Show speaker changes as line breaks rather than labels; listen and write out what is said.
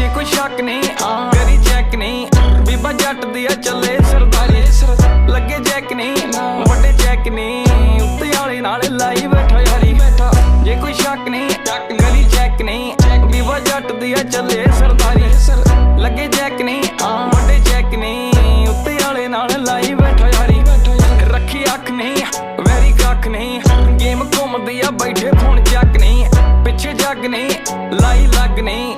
जे कोई शक नहीं करी चेक नहीं, बीबा जट दी चले सरदारी, लगे चेक नहीं वड्डे चेक नहीं, उत्ते आले नाल लाई बैठा यारी। जे कोई शक नहीं करी चेक नहीं, बीबा जट दी चले सरदारी, लगे चेक नहीं वड्डे चेक नहीं, उत्ते आले नाल लाई बैठा यारी। रखी अख नहीं वैरी कख नहीं, गेम घूमदी बैठे फोन चक नहीं, पिछे जग नहीं लाई लग नहीं,